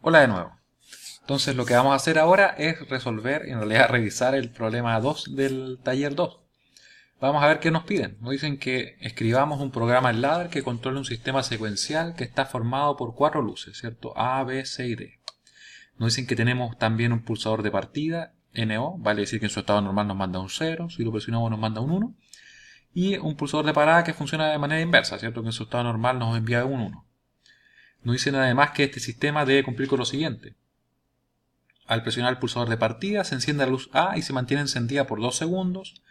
Hola de nuevo. Entonces lo que vamos a hacer ahora es resolver, en realidad revisar el problema 2 del taller 2. Vamos a ver qué nos piden. Nos dicen que escribamos un programa en ladder que controle un sistema secuencial que está formado por 4 luces, ¿cierto? A, B, C y D. Nos dicen que tenemos también un pulsador de partida, NO, vale decir que en su estado normal nos manda un 0, si lo presionamos nos manda un 1. Y un pulsador de parada que funciona de manera inversa, ¿cierto? Que en su estado normal nos envía un 1. Nos dicen además que este sistema debe cumplir con lo siguiente. Al presionar el pulsador de partida se enciende la luz A y se mantiene encendida por 2 segundos.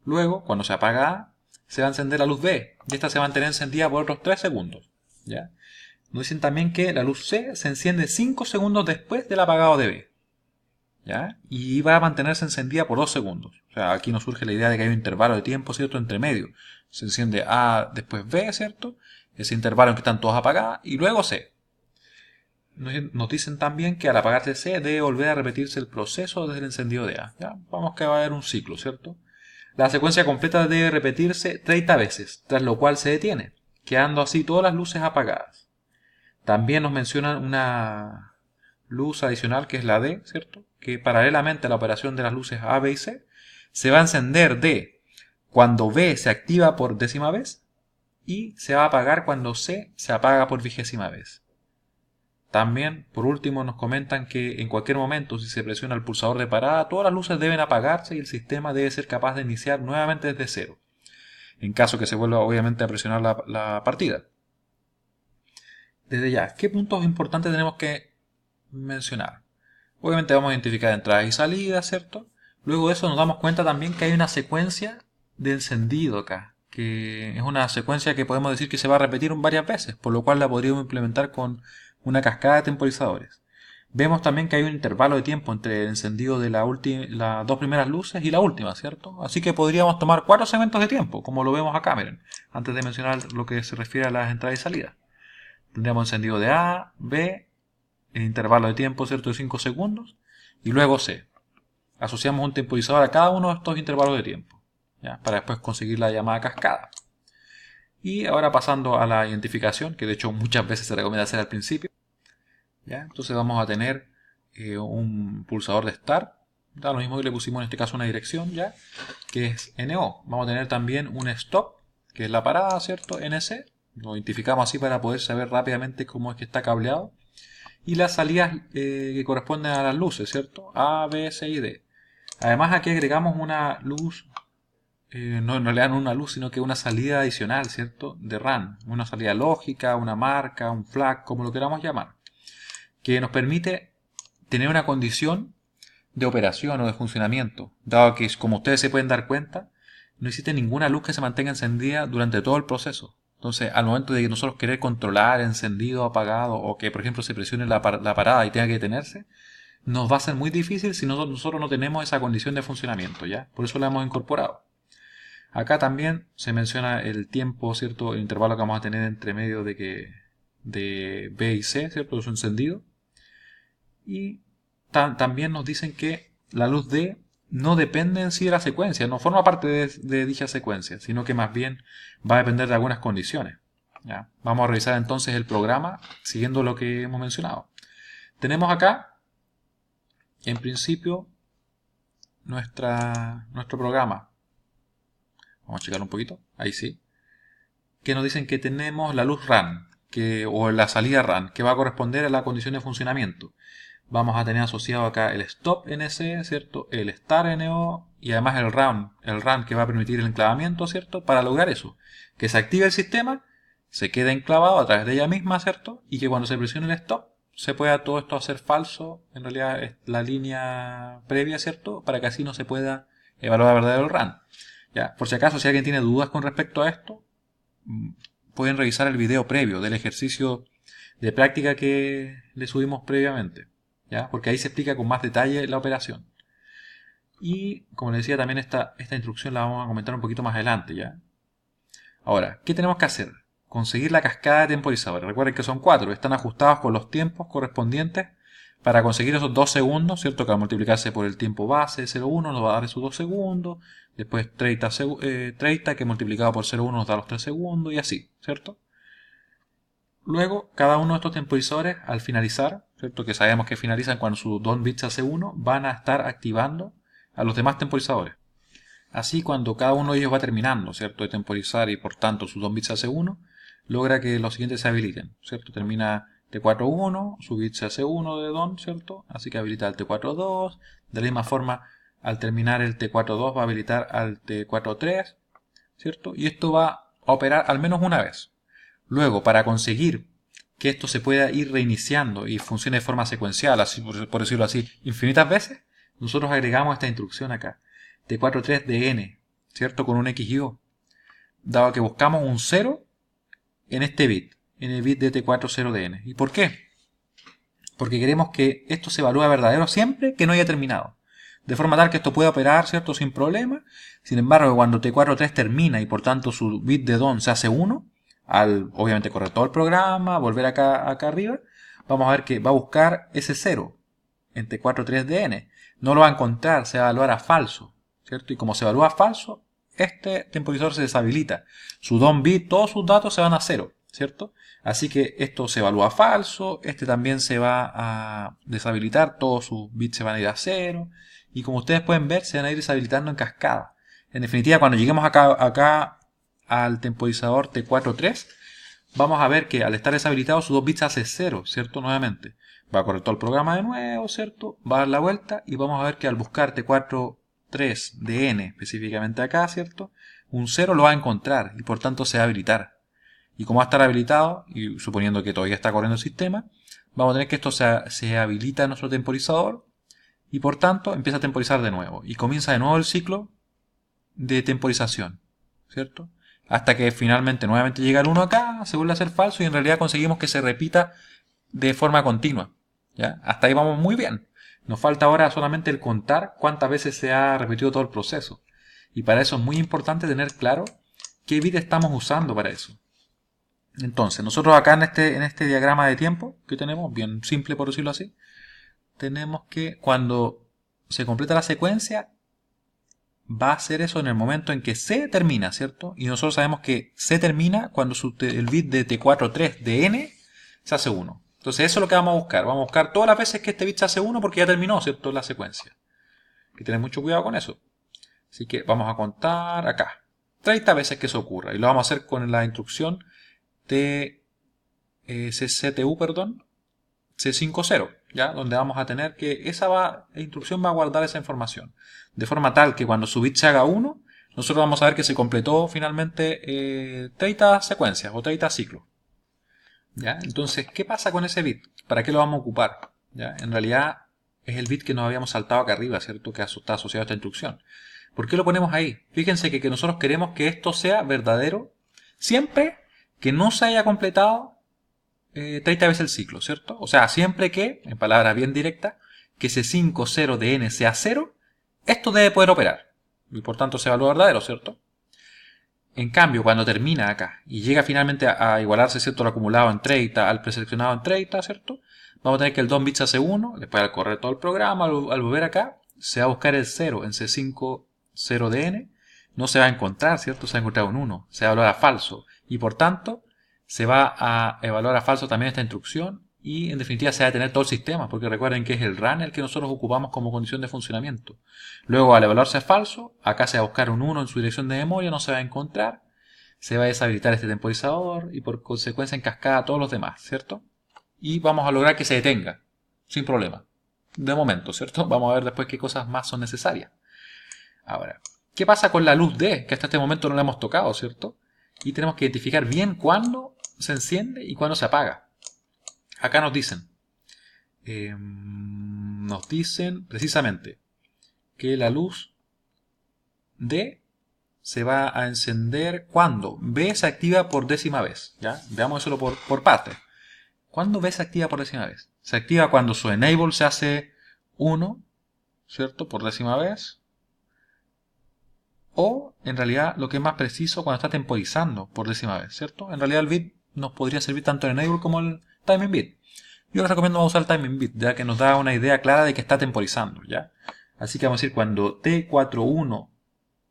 Luego, cuando se apaga A, se va a encender la luz B y esta se va a mantener encendida por otros 3 segundos. ¿Ya? Nos dicen también que la luz C se enciende 5 segundos después del apagado de B. ¿Ya? Y va a mantenerse encendida por 2 segundos. O sea, aquí nos surge la idea de que hay un intervalo de tiempo, ¿cierto? Entre medio. Se enciende A, después B, ¿cierto? Ese intervalo en que están todas apagadas y luego C. Nos dicen también que al apagarse C debe volver a repetirse el proceso desde el encendido de A. ¿Ya? Vamos que va a haber un ciclo, ¿cierto? La secuencia completa debe repetirse 30 veces, tras lo cual se detiene, quedando así todas las luces apagadas. También nos mencionan una luz adicional que es la D, ¿cierto? Que paralelamente a la operación de las luces A, B y C, se va a encender D cuando B se activa por décima vez y se va a apagar cuando C se apaga por vigésima vez. También, por último, nos comentan que en cualquier momento, si se presiona el pulsador de parada, todas las luces deben apagarse y el sistema debe ser capaz de iniciar nuevamente desde cero, en caso que se vuelva obviamente a presionar la partida. Desde ya, ¿qué puntos importantes tenemos que mencionar? Obviamente vamos a identificar entradas y salidas, ¿cierto? Luego de eso nos damos cuenta también que hay una secuencia de encendido acá, que es una secuencia que podemos decir que se va a repetir varias veces, por lo cual la podríamos implementar con una cascada de temporizadores. Vemos también que hay un intervalo de tiempo entre el encendido de las dos primeras luces y la última, ¿cierto? Así que podríamos tomar 4 segmentos de tiempo, como lo vemos acá, miren, antes de mencionar lo que se refiere a las entradas y salidas. Tendríamos encendido de A, B, el intervalo de tiempo, ¿cierto?, de 5 segundos, y luego C. Asociamos un temporizador a cada uno de estos intervalos de tiempo, ¿ya? Para después conseguir la llamada cascada. Y ahora pasando a la identificación, que de hecho muchas veces se recomienda hacer al principio. ¿Ya? Entonces vamos a tener un pulsador de start, da lo mismo que le pusimos en este caso una dirección, ¿ya? Que es NO. Vamos a tener también un stop, que es la parada, ¿cierto? NC. Lo identificamos así para poder saber rápidamente cómo es que está cableado. Y las salidas que corresponden a las luces, ¿cierto? A, B, C y D. Además aquí agregamos una luz, no le dan una luz, sino que una salida adicional, ¿cierto? De RAN. Una salida lógica, una marca, un flag, como lo queramos llamar, que nos permite tener una condición de operación o de funcionamiento, dado que, como ustedes se pueden dar cuenta, no existe ninguna luz que se mantenga encendida durante todo el proceso. Entonces, al momento de nosotros querer controlar encendido, apagado, o que, por ejemplo, se presione la parada y tenga que detenerse, nos va a ser muy difícil si nosotros no tenemos esa condición de funcionamiento, ¿ya? Por eso la hemos incorporado. Acá también se menciona el tiempo, ¿cierto? El intervalo que vamos a tener entre medio de B y C, ¿cierto? De su encendido. Y también nos dicen que la luz D no depende en sí de la secuencia, no forma parte de dicha secuencia, sino que más bien va a depender de algunas condiciones. ¿Ya? Vamos a revisar entonces el programa siguiendo lo que hemos mencionado. Tenemos acá, en principio, nuestro programa. Vamos a checar un poquito, ahí sí. Que nos dicen que tenemos la luz RAN, o la salida RAN, que va a corresponder a la condición de funcionamiento. Vamos a tener asociado acá el stop NC, ¿cierto? El start NO y además el run que va a permitir el enclavamiento, ¿cierto? Para lograr eso, que se active el sistema, se quede enclavado a través de ella misma, ¿cierto? Y que cuando se presione el stop, se pueda todo esto hacer falso, en realidad es la línea previa, ¿cierto? Para que así no se pueda evaluar el verdadero run. Ya, por si acaso, si alguien tiene dudas con respecto a esto, pueden revisar el video previo del ejercicio de práctica que le subimos previamente, ¿ya? Porque ahí se explica con más detalle la operación. Y como les decía, también esta instrucción la vamos a comentar un poquito más adelante, ¿ya? Ahora, ¿qué tenemos que hacer? Conseguir la cascada de temporizadores. Recuerden que son 4, están ajustados con los tiempos correspondientes para conseguir esos 2 segundos, ¿cierto? Que al multiplicarse por el tiempo base de 0,1 nos va a dar esos 2 segundos. Después 30 que multiplicado por 0,1 nos da los 3 segundos y así, ¿cierto? Luego, cada uno de estos temporizadores, al finalizar, ¿cierto? Que sabemos que finalizan cuando su DON bit se hace 1, van a estar activando a los demás temporizadores. Así, cuando cada uno de ellos va terminando, ¿cierto? De temporizar y por tanto su DON bit se hace 1, logra que los siguientes se habiliten, ¿cierto? Termina T4-1, su bit se hace 1 de DON, ¿cierto? Así que habilita el T4-2. De la misma forma, al terminar el T4-2 va a habilitar al T4-3, ¿cierto? Y esto va a operar al menos una vez. Luego, para conseguir que esto se pueda ir reiniciando y funcione de forma secuencial, así por decirlo así, infinitas veces, nosotros agregamos esta instrucción acá, T43DN, ¿cierto? Con un X y O, dado que buscamos un 0 en este bit, en el bit de T40DN. ¿Y por qué? Porque queremos que esto se evalúe verdadero siempre que no haya terminado. De forma tal que esto pueda operar, ¿cierto? Sin problema. Sin embargo, cuando T43 termina y por tanto su bit de DON se hace 1, al obviamente correr todo el programa, volver acá arriba, vamos a ver que va a buscar ese 0 en T43DN. No lo va a encontrar, se va a evaluar a falso, ¿cierto? Y como se evalúa a falso, este temporizador se deshabilita. Su DON bit, todos sus datos se van a 0, ¿cierto? Así que esto se evalúa falso, este también se va a deshabilitar, todos sus bits se van a ir a 0. Y como ustedes pueden ver, se van a ir deshabilitando en cascada. En definitiva, cuando lleguemos acá al temporizador T43, vamos a ver que al estar deshabilitado su 2 bits hace 0, ¿cierto? Nuevamente. Va a correr todo el programa de nuevo, ¿cierto? Va a dar la vuelta y vamos a ver que al buscar T43DN específicamente acá, ¿cierto? Un 0 lo va a encontrar y por tanto se va a habilitar. Y como va a estar habilitado, y suponiendo que todavía está corriendo el sistema, vamos a tener que esto se habilita en nuestro temporizador y por tanto empieza a temporizar de nuevo. Y comienza de nuevo el ciclo de temporización, ¿cierto? Hasta que finalmente nuevamente llega el 1 acá, se vuelve a hacer falso y en realidad conseguimos que se repita de forma continua, ¿ya? Hasta ahí vamos muy bien. Nos falta ahora solamente el contar cuántas veces se ha repetido todo el proceso. Y para eso es muy importante tener claro qué bit estamos usando para eso. Entonces, nosotros acá en este diagrama de tiempo que tenemos, bien simple por decirlo así, tenemos que cuando se completa la secuencia, va a ser eso en el momento en que C termina, ¿cierto? Y nosotros sabemos que C termina cuando el bit de T43 de N se hace 1. Entonces eso es lo que vamos a buscar. Vamos a buscar todas las veces que este bit se hace 1 porque ya terminó, ¿cierto? La secuencia. Hay que tener mucho cuidado con eso. Así que vamos a contar acá 30 veces que eso ocurra. Y lo vamos a hacer con la instrucción de CCTU, perdón, C50, ¿ya? Donde vamos a tener que la instrucción va a guardar esa información. De forma tal que cuando su bit se haga 1, nosotros vamos a ver que se completó finalmente 30 secuencias o 30 ciclos. ¿Ya? Entonces, ¿qué pasa con ese bit? ¿Para qué lo vamos a ocupar? ¿Ya? En realidad es el bit que nos habíamos saltado acá arriba, ¿cierto? Que está asociado a esta instrucción. ¿Por qué lo ponemos ahí? Fíjense que nosotros queremos que esto sea verdadero siempre que no se haya completado 30 veces el ciclo, ¿cierto? O sea, siempre que, en palabras bien directas, que ese 50 de n sea 0, esto debe poder operar. Y por tanto se evalúa verdadero, ¿cierto? En cambio, cuando termina acá y llega finalmente a igualarse, ¿cierto? Lo acumulado en 30 al preseleccionado en 30, ¿cierto? Vamos a tener que el DON bit se hace 1, después al correr todo el programa, al volver acá, se va a buscar el 0 en C50 de n, no se va a encontrar, ¿cierto? Se va a encontrar un 1, se va a evaluar a falso. Y por tanto, se va a evaluar a falso también esta instrucción y en definitiva se va a detener todo el sistema, porque recuerden que es el run el que nosotros ocupamos como condición de funcionamiento. Luego, al evaluarse a falso, acá se va a buscar un 1 en su dirección de memoria, no se va a encontrar, se va a deshabilitar este temporizador y por consecuencia en cascada a todos los demás, ¿cierto? Y vamos a lograr que se detenga, sin problema. De momento, ¿cierto? Vamos a ver después qué cosas más son necesarias. Ahora, ¿qué pasa con la luz D? Que hasta este momento no la hemos tocado, ¿cierto? Y tenemos que identificar bien cuándo se enciende y cuándo se apaga. Acá nos dicen precisamente que la luz D se va a encender cuando B se activa por décima vez. ¿Ya? Veamos eso por partes. ¿Cuándo B se activa por décima vez? Se activa cuando su enable se hace 1, ¿cierto? Por décima vez. O, en realidad, lo que es más preciso, cuando está temporizando por décima vez, ¿cierto? En realidad el bit nos podría servir tanto el enable como el timing bit. Yo les recomiendo usar el timing bit, ya que nos da una idea clara de que está temporizando, ¿ya? Así que vamos a decir cuando T41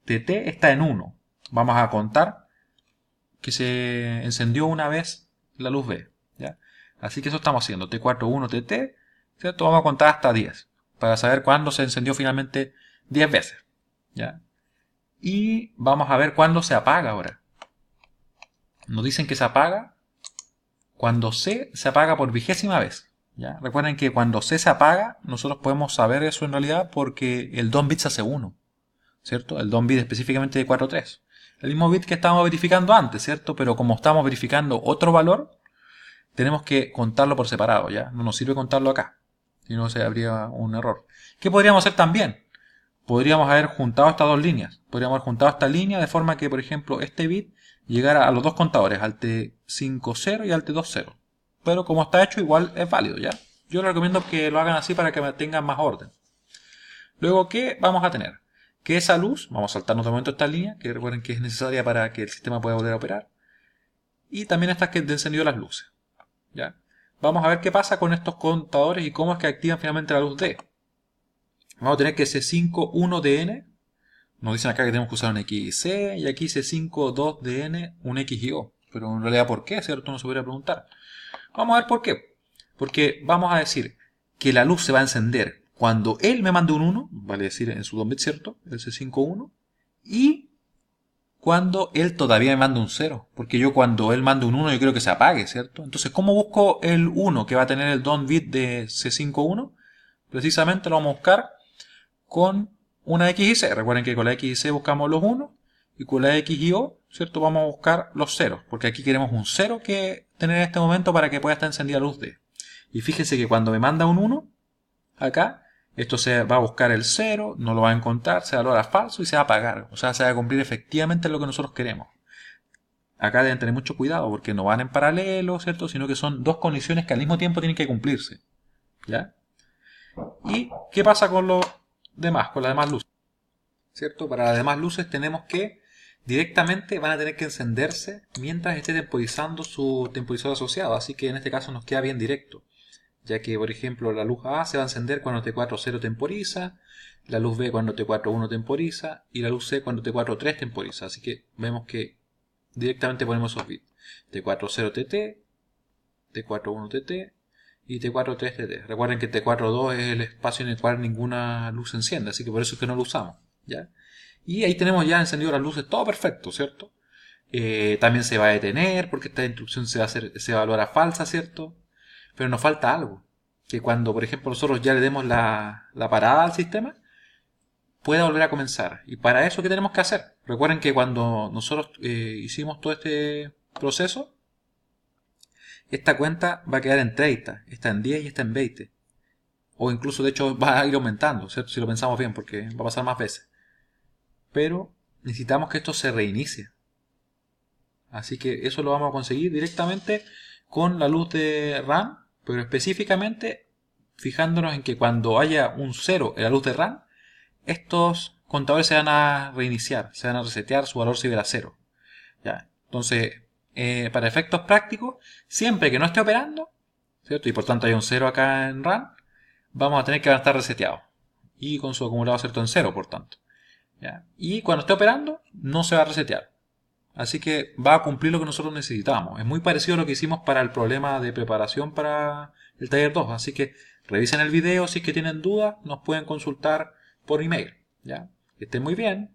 TT está en 1. Vamos a contar que se encendió una vez la luz B, Así que eso estamos haciendo, T41TT, ¿cierto? Vamos a contar hasta 10, para saber cuándo se encendió finalmente 10 veces, ¿ya? Y vamos a ver cuándo se apaga ahora. Nos dicen que se apaga cuando C se apaga por 20ª vez, ¿ya? Recuerden que cuando C se apaga, nosotros podemos saber eso en realidad porque el DOM bit se hace 1, ¿cierto? El DOM bit específicamente de 4.3. El mismo bit que estábamos verificando antes, ¿cierto? Pero como estamos verificando otro valor, tenemos que contarlo por separado, ¿ya? No nos sirve contarlo acá, si no se habría un error. ¿Qué podríamos hacer también? Podríamos haber juntado estas dos líneas. Podríamos haber juntado esta línea de forma que, por ejemplo, este bit llegara a los dos contadores, al T50 y al T20. Pero como está hecho, igual es válido, ¿ya? Yo les recomiendo que lo hagan así para que tengan más orden. Luego, ¿qué vamos a tener? Que esa luz, vamos a saltarnos de momento esta línea, que recuerden que es necesaria para que el sistema pueda volver a operar. Y también estas que de encendido las luces, ¿ya? Vamos a ver qué pasa con estos contadores y cómo es que activan finalmente la luz D. Vamos a tener que C51DN, nos dicen acá que tenemos que usar un X y C, y aquí C52DN, un X y O. Pero en realidad, ¿por qué? ¿Cierto? Uno se podría preguntar. Vamos a ver por qué. Porque vamos a decir que la luz se va a encender cuando él me mande un 1, vale decir en su DOM bit, ¿cierto? El C51, y cuando él todavía me manda un 0. Porque yo cuando él manda un 1 yo quiero que se apague, ¿cierto? Entonces, ¿cómo busco el 1 que va a tener el DOM bit de C51? Precisamente lo vamos a buscar con una X y C. Recuerden que con la X y C buscamos los 1 y con la X y O, ¿cierto? Vamos a buscar los 0, porque aquí queremos un 0 que tener en este momento para que pueda estar encendida la luz D. Y fíjense que cuando me manda un 1, acá, esto se va a buscar el 0, no lo va a encontrar, se valora falso y se va a apagar. O sea, se va a cumplir efectivamente lo que nosotros queremos. Acá deben tener mucho cuidado porque no van en paralelo, ¿cierto? Sino que son dos condiciones que al mismo tiempo tienen que cumplirse, ¿ya? ¿Y qué pasa con los demás, con las demás luces? ¿Cierto? Para las demás luces tenemos que directamente van a tener que encenderse mientras esté temporizando su temporizador asociado. Así que en este caso nos queda bien directo, ya que por ejemplo la luz A se va a encender cuando T40 temporiza, la luz B cuando T41 temporiza y la luz C cuando T43 temporiza. Así que vemos que directamente ponemos esos bits: T40TT, T41TT y T43TT. Recuerden que T42 es el espacio en el cual ninguna luz se enciende, así que por eso es que no lo usamos, ¿ya? Y ahí tenemos ya encendido las luces, todo perfecto, ¿cierto? También se va a detener porque esta instrucción se valora falsa, ¿cierto? Pero nos falta algo, que cuando por ejemplo nosotros ya le demos la parada al sistema, pueda volver a comenzar. Y para eso, ¿qué tenemos que hacer? Recuerden que cuando nosotros hicimos todo este proceso, esta cuenta va a quedar en 30, está en 10 y está en 20. O incluso de hecho va a ir aumentando, ¿cierto? Si lo pensamos bien, porque va a pasar más veces. Pero necesitamos que esto se reinicie. Así que eso lo vamos a conseguir directamente con la luz de RAM, pero específicamente fijándonos en que cuando haya un 0 en la luz de RAM, estos contadores se van a reiniciar, se van a resetear, su valor se verá 0. ¿Ya? Entonces, para efectos prácticos, siempre que no esté operando, ¿cierto? Y por tanto hay un 0 acá en RAM, vamos a tener que estar reseteado. Y con su acumulado, ¿cierto? En 0, por tanto. ¿Ya? Y cuando esté operando, no se va a resetear. Así que va a cumplir lo que nosotros necesitamos. Es muy parecido a lo que hicimos para el problema de preparación para el taller 2. Así que revisen el video, si es que tienen dudas, nos pueden consultar por email. ¿Ya? Que estén muy bien.